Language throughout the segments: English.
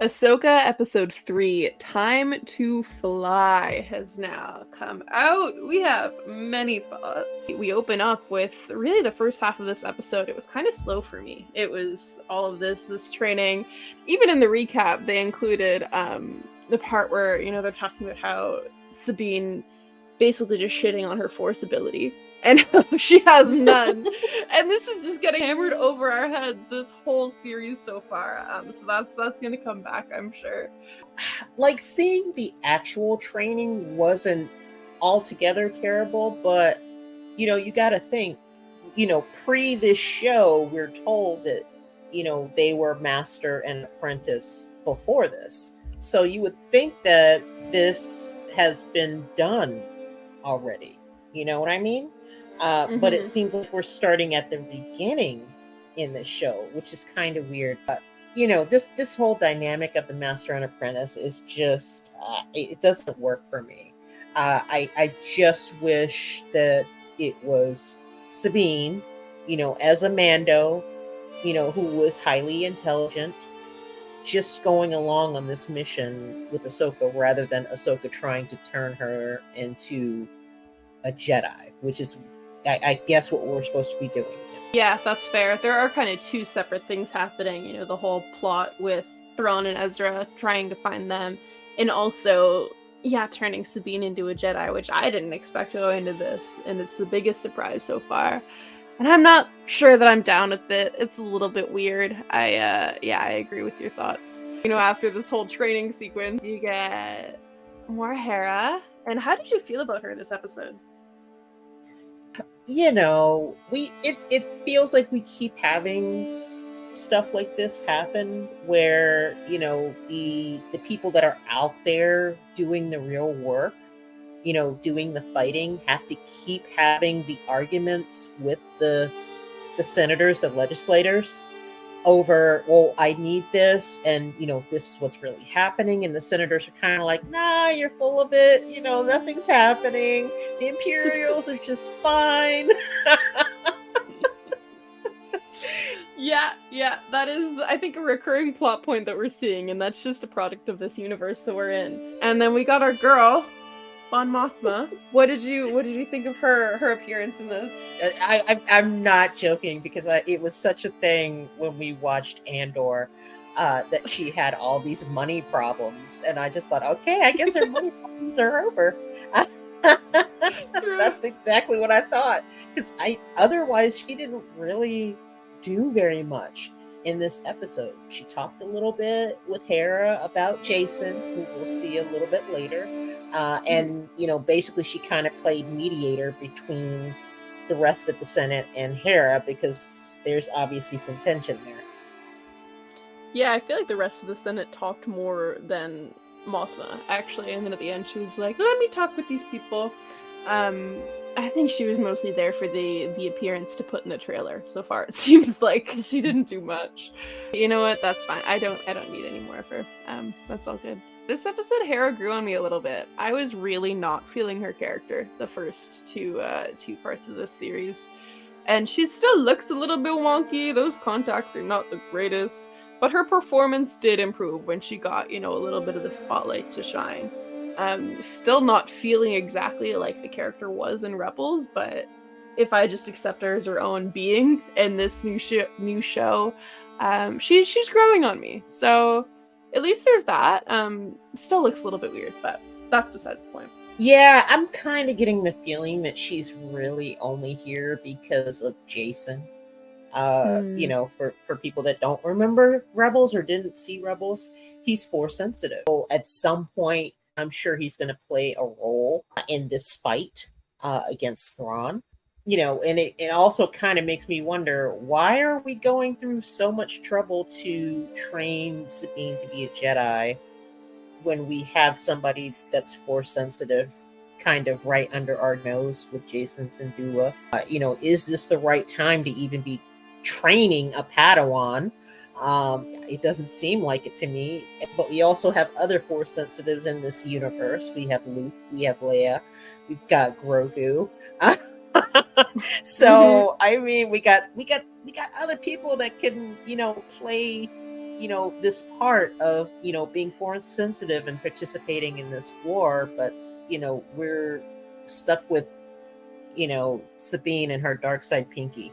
Ahsoka episode 3, Time to Fly, has now come out. We have many thoughts. We open up with really the first half of this episode. It was kind of slow for me. It was all of this training. Even in the recap, they included the part where, they're talking about how Sabine basically just shitting on her force ability. And she has none. And this is just getting hammered over our heads this whole series so far. So that's gonna come back, I'm sure. Like, seeing the actual training wasn't altogether terrible, but you gotta think, pre this show, we're told that, they were master and apprentice before this. So you would think that this has been done already. You know what I mean? But it seems like we're starting at the beginning in the show, which is kind of weird. This whole dynamic of the master and apprentice is just it doesn't work for me. I just wish that it was Sabine, as a Mando, who was highly intelligent, just going along on this mission with Ahsoka, rather than Ahsoka trying to turn her into a Jedi, which is, I guess, what we're supposed to be doing. Yeah, that's fair. There are kind of two separate things happening. The whole plot with Thrawn and Ezra trying to find them, and also, turning Sabine into a Jedi, which I didn't expect going into this, and it's the biggest surprise so far. And I'm not sure that I'm down with it. It's a little bit weird. I agree with your thoughts. After this whole training sequence, you get more Hera. And how did you feel about her this episode? It feels like we keep having stuff like this happen where, the people that are out there doing the real work, doing the fighting, have to keep having the arguments with the senators, the legislators, over, well, I need this, and this is what's really happening, and the senators are kind of like, nah, you're full of it, nothing's happening, the Imperials are just fine. Yeah, that is, I think, a recurring plot point that we're seeing, and that's just a product of this universe that we're in. And then we got our girl, Mon Mothma. What did you think of her appearance in this? I'm not joking, because it was such a thing when we watched Andor, that she had all these money problems, and I just thought, okay, I guess her money problems are over. That's exactly what I thought, because otherwise she didn't really do very much in this episode. She talked a little bit with Hera about Jason, who we'll see a little bit later. And basically she kind of played mediator between the rest of the Senate and Hera, because there's obviously some tension there. Yeah, I feel like the rest of the Senate talked more than Mothma, actually, and then at the end she was like, let me talk with these people. I think she was mostly there for the appearance to put in the trailer. So far, it seems like she didn't do much. You know what? That's fine. I don't need any more of her. That's all good. This episode, Hera grew on me a little bit. I was really not feeling her character the first two parts of this series, and she still looks a little bit wonky. Those contacts are not the greatest, but her performance did improve when she got a little bit of the spotlight to shine. Still not feeling exactly like the character was in Rebels, but if I just accept her as her own being in this new show, she's growing on me. So at least there's that. Still looks a little bit weird, but that's besides the point. Yeah, I'm kind of getting the feeling that she's really only here because of Jason. For people that don't remember Rebels or didn't see Rebels, he's Force sensitive. So at some point, I'm sure he's going to play a role in this fight against Thrawn. And it also kind of makes me wonder, why are we going through so much trouble to train Sabine to be a Jedi when we have somebody that's Force sensitive kind of right under our nose with Jason Syndulla? Is this the right time to even be training a Padawan? It doesn't seem like it to me, but we also have other Force sensitives in this universe. We have Luke, we have Leia, we've got Grogu. So I mean, we got other people that can play this part of, being force sensitive and participating in this war, but, we're stuck with, Sabine and her dark side pinky.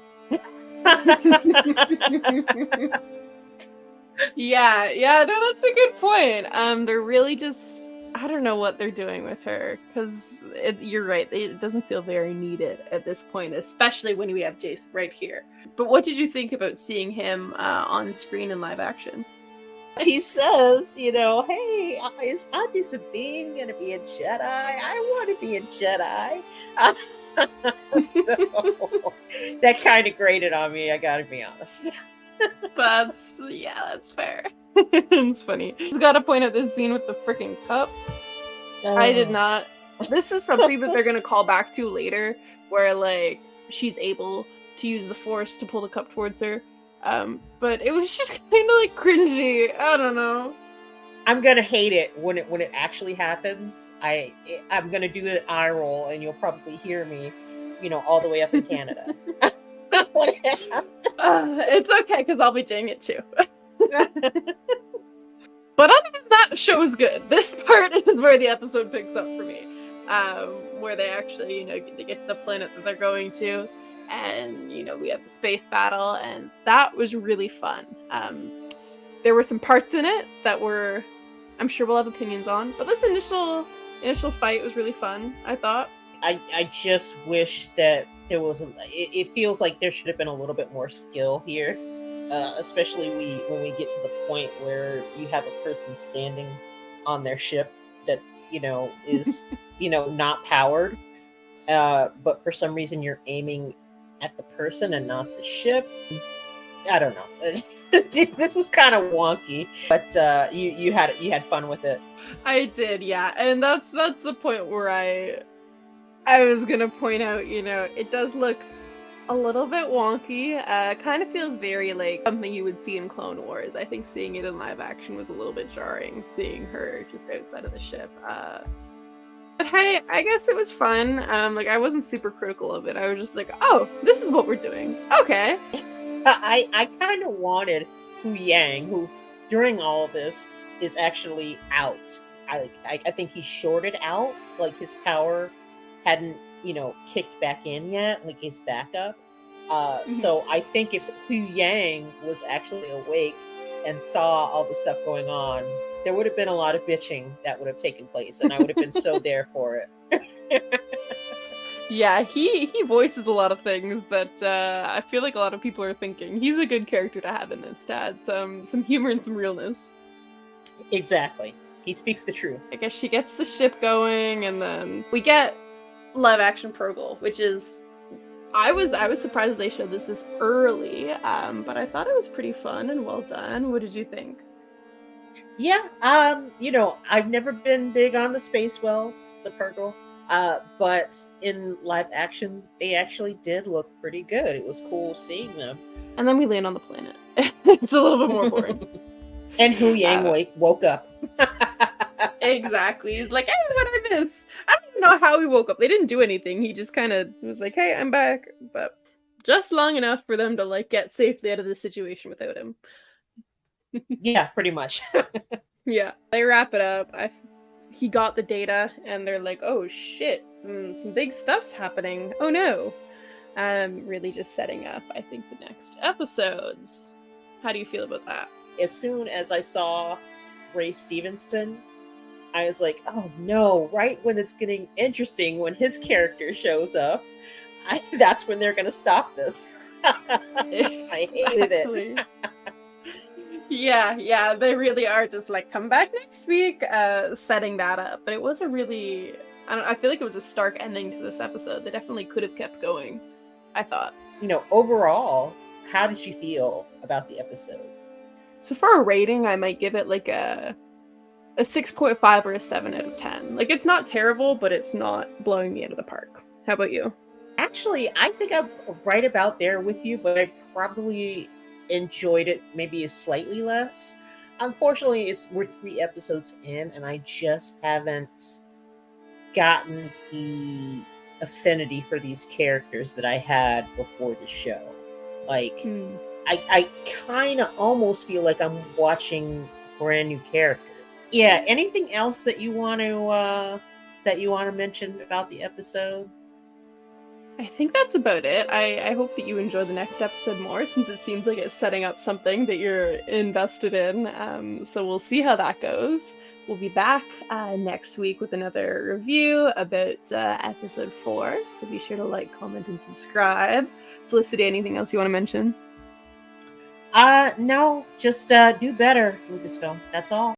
Yeah, no, that's a good point. They're really just, I don't know what they're doing with her, because you're right, it doesn't feel very needed at this point, especially when we have Jace right here. But what did you think about seeing him on screen in live action? He says, hey, is Auntie Sabine gonna be a Jedi? I want to be a Jedi. So that kind of grated on me, I gotta be honest. That's fair. It's funny. Just gotta point out this scene with the freaking cup. I did not. This is something that they're gonna call back to later, where like she's able to use the Force to pull the cup towards her. But it was just kind of like cringy. I don't know. I'm gonna hate it when it actually happens. I'm gonna do an eye roll, and you'll probably hear me, all the way up in Canada. When it happens. It's okay, because I'll be doing it too. But other than that, the show is good. This part is where the episode picks up for me, where they actually, they get to the planet that they're going to, and we have the space battle, and that was really fun. There were some parts in it that were, I'm sure we'll have opinions on, but this initial fight was really fun, I thought. I just wish that there was it feels like there should have been a little bit more skill here, especially when we get to the point where you have a person standing on their ship that is not powered, but for some reason you're aiming at the person and not the ship. I don't know. This was kind of wonky, but you had fun with it. I did, yeah, and that's the point where I was gonna point out, it does look a little bit wonky. Kind of feels very like something you would see in Clone Wars. I think seeing it in live action was a little bit jarring, seeing her just outside of the ship. But hey, I guess it was fun. Like I wasn't super critical of it. I was just like, oh, this is what we're doing. Okay. I kind of wanted Hu Yang, who during all of this is actually out. I think he's shorted out, like his power hadn't kicked back in yet, like his backup. So I think if Hu Yang was actually awake and saw all the stuff going on, there would have been a lot of bitching that would have taken place, and I would have been so there for it. Yeah, he voices a lot of things that I feel like a lot of people are thinking. He's a good character to have in this, to add some humor and some realness. Exactly. He speaks the truth. I guess she gets the ship going, and then we get live action Progol, which is I was surprised they showed this early, but I thought it was pretty fun and well done. What did you think? Yeah, I've never been big on the space whales, the Progol, but in live action, they actually did look pretty good. It was cool seeing them. And then we land on the planet. It's a little bit more boring. And Hu Yang woke up. Exactly. He's like, hey, what did I miss? I don't even know how he woke up. They didn't do anything. He just kind of was like, hey, I'm back. But just long enough for them to like get safely out of this situation without him. Yeah, pretty much. Yeah. They wrap it up. He got the data, and they're like, oh shit, some big stuff's happening. Oh no. Really just setting up, I think, the next episodes. How do you feel about that? As soon as I saw Ray Stevenson, I was like, oh no, right when it's getting interesting, when his character shows up, that's when they're going to stop this. I hated it. Yeah, they really are just like, come back next week, setting that up. But it was a really, I feel like it was a stark ending to this episode. They definitely could have kept going, I thought. Overall, how did you feel about the episode? So for a rating, I might give it like a 6.5 or a 7 out of 10. Like, it's not terrible, but it's not blowing me out of the park. How about you? Actually, I think I'm right about there with you, but I probably enjoyed it maybe slightly less. Unfortunately, we're 3 episodes in, and I just haven't gotten the affinity for these characters that I had before the show. Like, I kind of almost feel like I'm watching a brand new character. Yeah. Anything else that you want to mention about the episode? I think that's about it. I hope that you enjoy the next episode more since it seems like it's setting up something that you're invested in. So we'll see how that goes. We'll be back next week with another review about episode 4. So be sure to like, comment, and subscribe. Felicity, anything else you want to mention? No, just do better, Lucasfilm. That's all.